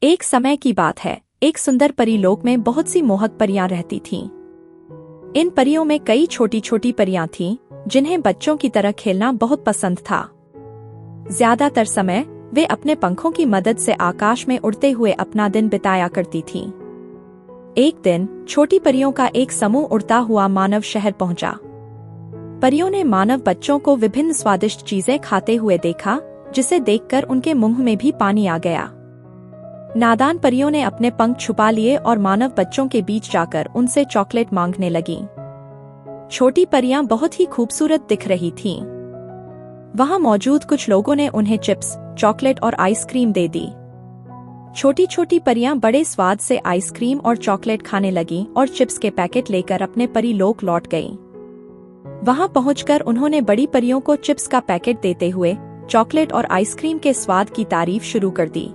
एक समय की बात है, एक सुंदर परीलोक में बहुत सी मोहक परियां रहती थीं। इन परियों में कई छोटी छोटी परियां थीं, जिन्हें बच्चों की तरह खेलना बहुत पसंद था। ज्यादातर समय वे अपने पंखों की मदद से आकाश में उड़ते हुए अपना दिन बिताया करती थीं। एक दिन छोटी परियों का एक समूह उड़ता हुआ मानव शहर पहुंचा। परियों ने मानव बच्चों को विभिन्न स्वादिष्ट चीजें खाते हुए देखा, जिसे देखकर उनके मुंह में भी पानी आ गया। नादान परियों ने अपने पंख छुपा लिए और मानव बच्चों के बीच जाकर उनसे चॉकलेट मांगने लगीं। छोटी परियां बहुत ही खूबसूरत दिख रही थीं। वहां मौजूद कुछ लोगों ने उन्हें चिप्स, चॉकलेट और आइसक्रीम दे दी। छोटी छोटी परियां बड़े स्वाद से आइसक्रीम और चॉकलेट खाने लगीं और चिप्स के पैकेट लेकर अपने परीलोक लौट गईं। वहां पहुंचकर उन्होंने बड़ी परियों को चिप्स का पैकेट देते हुए चॉकलेट और आइसक्रीम के स्वाद की तारीफ शुरू कर दी।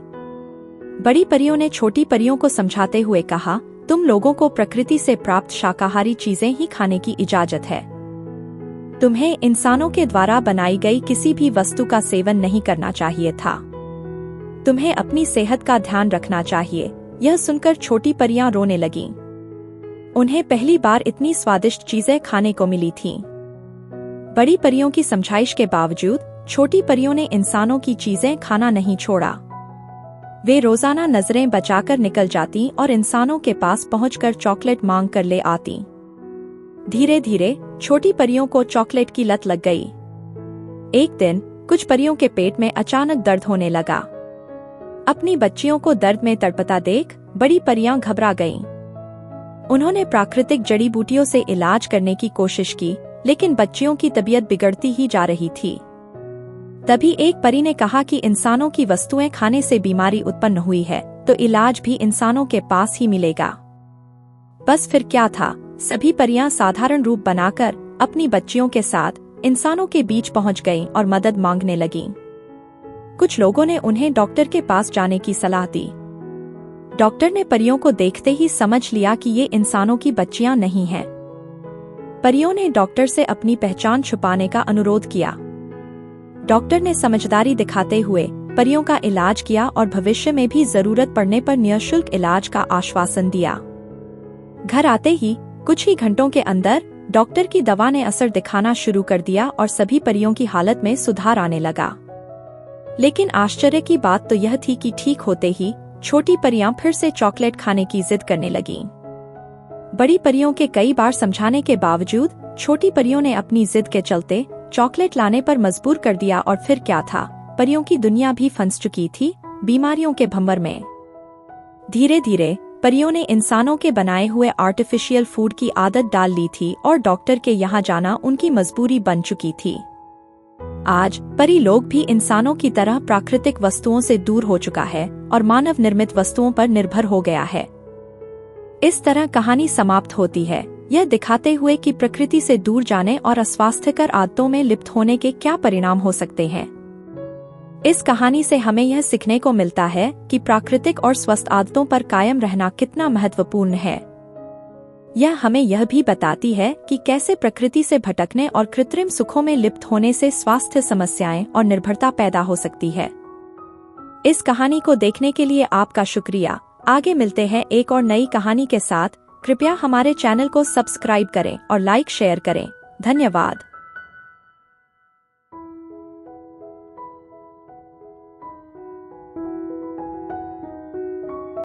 बड़ी परियों ने छोटी परियों को समझाते हुए कहा, तुम लोगों को प्रकृति से प्राप्त शाकाहारी चीजें ही खाने की इजाजत है। तुम्हें इंसानों के द्वारा बनाई गई किसी भी वस्तु का सेवन नहीं करना चाहिए था। तुम्हें अपनी सेहत का ध्यान रखना चाहिए। यह सुनकर छोटी परियां रोने लगीं। उन्हें पहली बार इतनी स्वादिष्ट चीजें खाने को मिली थीं। बड़ी परियों की समझाइश के बावजूद छोटी परियों ने इंसानों की चीजें खाना नहीं छोड़ा। वे रोजाना नजरें बचाकर निकल जाती और इंसानों के पास पहुंचकर चॉकलेट मांग कर ले आती। धीरे धीरे छोटी परियों को चॉकलेट की लत लग गई। एक दिन कुछ परियों के पेट में अचानक दर्द होने लगा। अपनी बच्चियों को दर्द में तड़पता देख बड़ी परियां घबरा गईं। उन्होंने प्राकृतिक जड़ी बूटियों से इलाज करने की कोशिश की, लेकिन बच्चियों की तबीयत बिगड़ती ही जा रही थी। तभी एक परी ने कहा कि इंसानों की वस्तुएं खाने से बीमारी उत्पन्न हुई है, तो इलाज भी इंसानों के पास ही मिलेगा। बस फिर क्या था, सभी परियां साधारण रूप बनाकर अपनी बच्चियों के साथ इंसानों के बीच पहुंच गईं और मदद मांगने लगीं। कुछ लोगों ने उन्हें डॉक्टर के पास जाने की सलाह दी। डॉक्टर ने परियों को देखते ही समझ लिया कि ये इंसानों की बच्चियां नहीं हैं। परियों ने डॉक्टर से अपनी पहचान छुपाने का अनुरोध किया। डॉक्टर ने समझदारी दिखाते हुए परियों का इलाज किया और भविष्य में भी जरूरत पड़ने पर निःशुल्क इलाज का आश्वासन दिया। घर आते ही कुछ ही घंटों के अंदर डॉक्टर की दवा ने असर दिखाना शुरू कर दिया और सभी परियों की हालत में सुधार आने लगा। लेकिन आश्चर्य की बात तो यह थी कि ठीक होते ही छोटी परियां फिर से चॉकलेट खाने की जिद करने लगीं। बड़ी परियों के कई बार समझाने के बावजूद छोटी परियों ने अपनी जिद के चलते चॉकलेट लाने पर मजबूर कर दिया और फिर क्या था, परियों की दुनिया भी फंस चुकी थी बीमारियों के भंवर में। धीरे धीरे परियों ने इंसानों के बनाए हुए आर्टिफिशियल फूड की आदत डाल ली थी और डॉक्टर के यहाँ जाना उनकी मजबूरी बन चुकी थी। आज परी लोग भी इंसानों की तरह प्राकृतिक वस्तुओं से दूर हो चुका है और मानव निर्मित वस्तुओं पर निर्भर हो गया है। इस तरह कहानी समाप्त होती है, यह दिखाते हुए कि प्रकृति से दूर जाने और अस्वास्थ्यकर आदतों में लिप्त होने के क्या परिणाम हो सकते हैं। इस कहानी से हमें यह सीखने को मिलता है कि प्राकृतिक और स्वस्थ आदतों पर कायम रहना कितना महत्वपूर्ण है। यह हमें यह भी बताती है कि कैसे प्रकृति से भटकने और कृत्रिम सुखों में लिप्त होने से स्वास्थ्य समस्याएं और निर्भरता पैदा हो सकती है। इस कहानी को देखने के लिए आपका शुक्रिया। आगे मिलते हैं एक और नई कहानी के साथ। कृपया हमारे चैनल को सब्सक्राइब करें और लाइक शेयर करें। धन्यवाद।